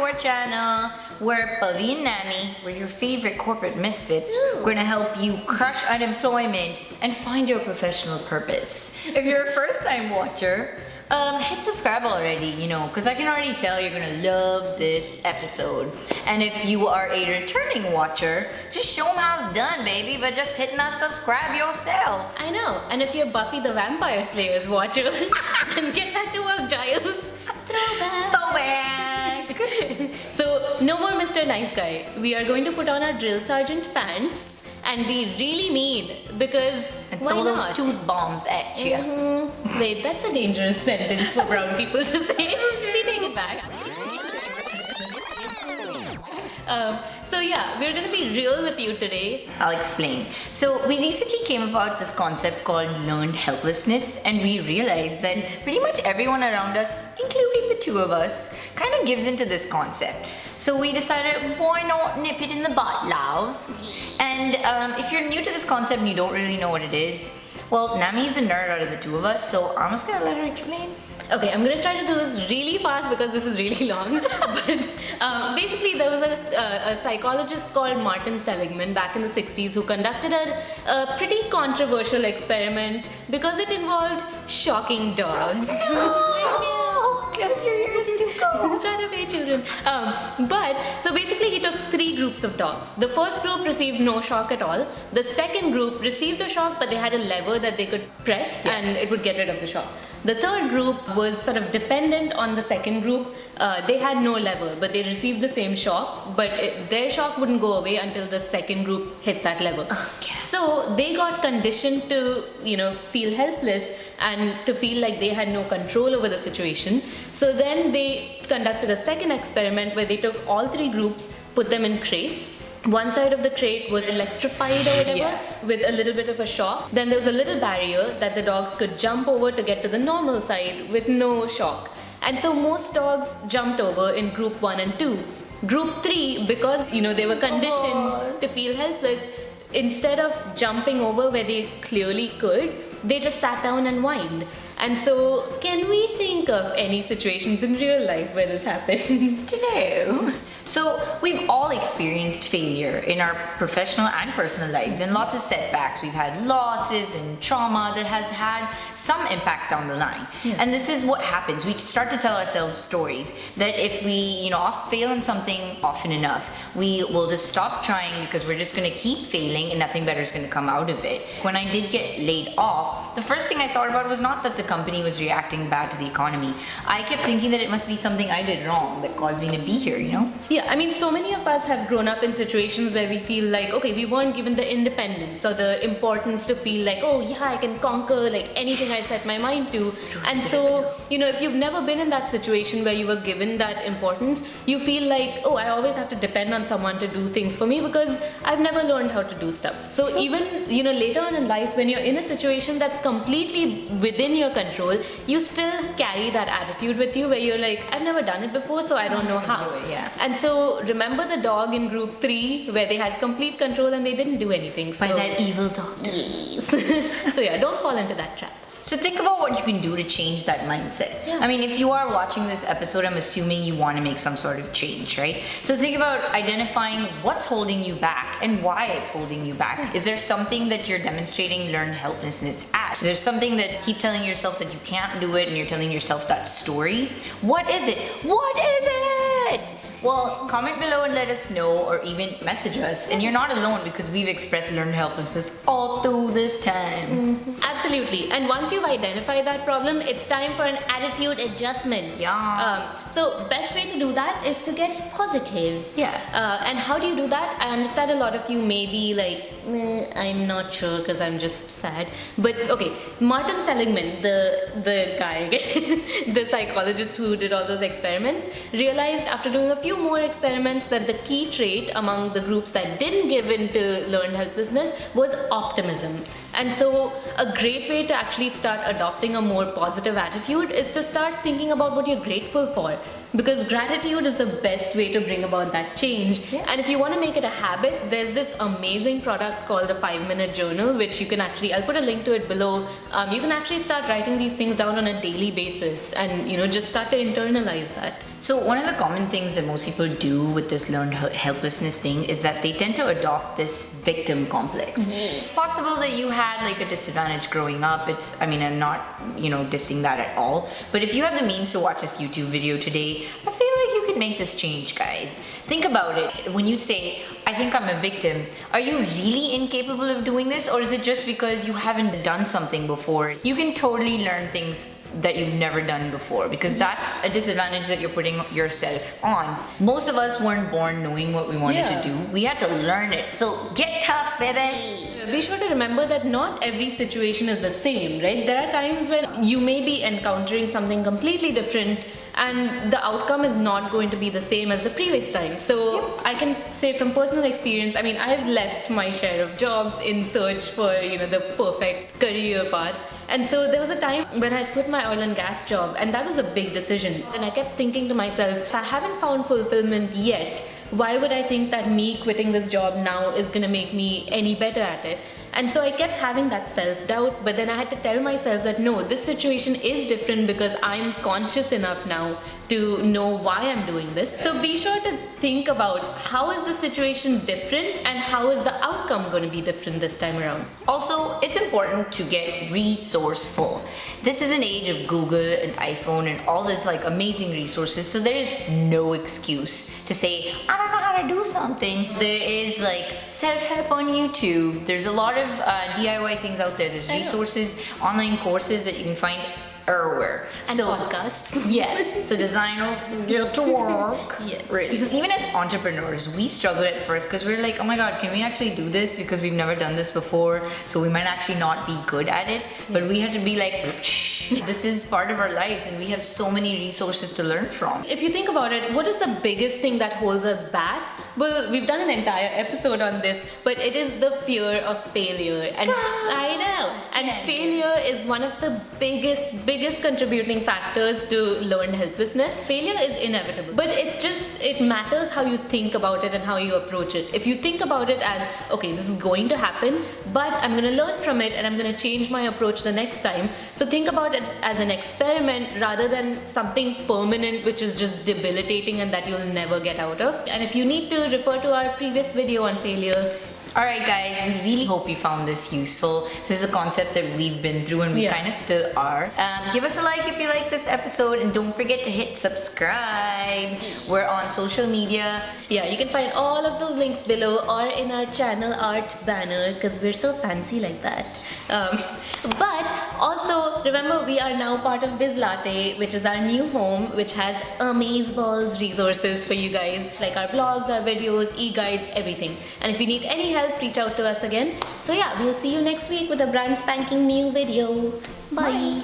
our channel. We're Pavi and Nami. We're your favorite corporate misfits. We're gonna help you crush unemployment and find your professional purpose. If you're a first-time watcher, hit subscribe already, because I can already tell you're gonna love this episode. And if you are a returning watcher, just show them how it's done, baby, but just hitting that subscribe yourself. I know. And if you're Buffy the Vampire Slayer's watcher, then get that to work, Giles. Throwback. So, no more Mr. Nice Guy. We are going to put on our drill sergeant pants and be really mean because why throw not? those tooth bombs at you. Wait, that's a dangerous sentence for brown people to say. We take it back. So yeah, we're gonna be real with you today. I'll explain. So we recently came about this concept called learned helplessness, and we realized that pretty much everyone around us, including the two of us, kind of gives into this concept. So we decided, why not nip it in the butt, love? And if you're new to this concept and you don't really know what it is, well, Nami's the nerd out of the two of us, so I'm just gonna let her explain. Okay, I'm gonna try to do this really fast because this is really long. But basically, there was a psychologist called Martin Seligman back in the 60s who conducted a pretty controversial experiment because it involved shocking dogs. Close your ears to go. I'm trying to pay children. So basically he took 3 groups of dogs. The first group received no shock at all. The second group received a shock, but they had a lever that they could press and it would get rid of the shock. The third group was sort of dependent on the second group. They had no lever, but they received the same shock, but their shock wouldn't go away until the second group hit that lever. Yes. So they got conditioned to, feel helpless and to feel like they had no control over the situation. So then they conducted a second experiment where they took all 3 groups, put them in crates. One side of the crate was electrified or whatever with a little bit of a shock. Then there was a little barrier that the dogs could jump over to get to the normal side with no shock. And so most dogs jumped over in group 1 and 2. Group 3, because they were conditioned to feel helpless, instead of jumping over where they clearly could, they just sat down and whined. And so, can we think of any situations in real life where this happens? No. So we've all experienced failure in our professional and personal lives and lots of setbacks. We've had losses and trauma that has had some impact down the line. Yeah. And this is what happens. We start to tell ourselves stories that if we, fail in something often enough, we will just stop trying because we're just going to keep failing and nothing better is going to come out of it. When I did get laid off, the first thing I thought about was not that the company was reacting bad to the economy. I kept thinking that it must be something I did wrong that caused me to be here, Yeah, I mean, so many of us have grown up in situations where we feel like, okay, we weren't given the independence or the importance to feel like, oh yeah, I can conquer like anything I set my mind to. And so, if you've never been in that situation where you were given that importance, you feel like, oh, I always have to depend on someone to do things for me because I've never learned how to do stuff. So even, later on in life, when you're in a situation that's completely within your control, you still carry that attitude with you where you're like, I've never done it before, so I don't know how. And so remember the dog in group 3 where they had complete control and they didn't do anything. By that evil doctor. Yes. So yeah, don't fall into that trap. So think about what you can do to change that mindset. Yeah. I mean, if you are watching this episode, I'm assuming you want to make some sort of change, right? So think about identifying what's holding you back and why it's holding you back. Is there something that you're demonstrating learned helplessness at? Is there something that you keep telling yourself that you can't do it and you're telling yourself that story? What is it? What is it? Well, comment below and let us know, or even message us. And you're not alone because we've expressed learned helplessness all through this time. Absolutely. And once you've identified that problem, it's time for an attitude adjustment. Yeah. So best way to do that is to get positive. Yeah. And how do you do that? I understand a lot of you may be like, I'm not sure because I'm just sad. But okay, Martin Seligman, the guy, the psychologist who did all those experiments, realized after doing a few more experiments that the key trait among the groups that didn't give in to learned helplessness was optimism. And so a great way to actually start adopting a more positive attitude is to start thinking about what you're grateful for. Because gratitude is the best way to bring about that change. Yeah. And if you want to make it a habit, there's this amazing product product called the 5-minute journal, which you can actually, I'll put a link to it below. You can actually start writing these things down on a daily basis and, just start to internalize that. So one of the common things that most people do with this learned helplessness thing is that they tend to adopt this victim complex. It's possible that you had like a disadvantage growing up. I'm not, dissing that at all. But if you have the means to watch this YouTube video today, I feel like you can make this change, guys. Think about it. When you say, I think I'm a victim, are you really incapable of doing this? Or is it just because you haven't done something before? You can totally learn things that you've never done before, because that's a disadvantage that you're putting yourself on. Most of us weren't born knowing what we wanted to do. We had to learn it. So get tough, baby. Be sure to remember that not every situation is the same, right? There are times when you may be encountering something completely different and the outcome is not going to be the same as the previous time. So I can say from personal experience, I've left my share of jobs in search for, the perfect career path. And so there was a time when I quit my oil and gas job, and that was a big decision. And I kept thinking to myself, if I haven't found fulfillment yet, why would I think that me quitting this job now is going to make me any better at it? And so I kept having that self-doubt, but then I had to tell myself that no, this situation is different because I'm conscious enough now to know why I'm doing this. So be sure to think about how is the situation different and how is the outcome going to be different this time around. Also, it's important to get resourceful. This is an age of Google and iPhone and all this like amazing resources, so there is no excuse to say, I don't know how to do something. There is like self-help on YouTube. There's a lot of DIY things out there. There's resources, online courses that you can find everywhere. And podcasts. Yeah. So designers, get to work. Yes. Right. Even as entrepreneurs, we struggle at first because we're like, oh my god, can we actually do this? Because we've never done this before, so we might actually not be good at it. But we had to be like, shh, this is part of our lives and we have so many resources to learn from. If you think about it, what is the biggest thing that holds us back? Well, we've done an entire episode on this, but it is the fear of failure. And I know. And failure is one of the biggest contributing factors to learned helplessness. Failure is inevitable, but it matters how you think about it and how you approach it. If you think about it as, okay, this is going to happen, but I'm going to learn from it and I'm going to change my approach the next time. So think about it as an experiment rather than something permanent which is just debilitating and that you'll never get out of. And if you need to refer to our previous video on failure. Alright guys, we really hope you found this useful. This is a concept that we've been through and we kind of still are. Give us a like if you like this episode and don't forget to hit subscribe. We're on social media. Yeah, you can find all of those links below or in our channel art banner because we're so fancy like that. But also remember, we are now part of Biz Latte, which is our new home, which has amazeballs resources for you guys, like our blogs, our videos, e-guides, everything. And if you need any help, reach out to us again. So yeah, we'll see you next week with a brand spanking new video. Bye.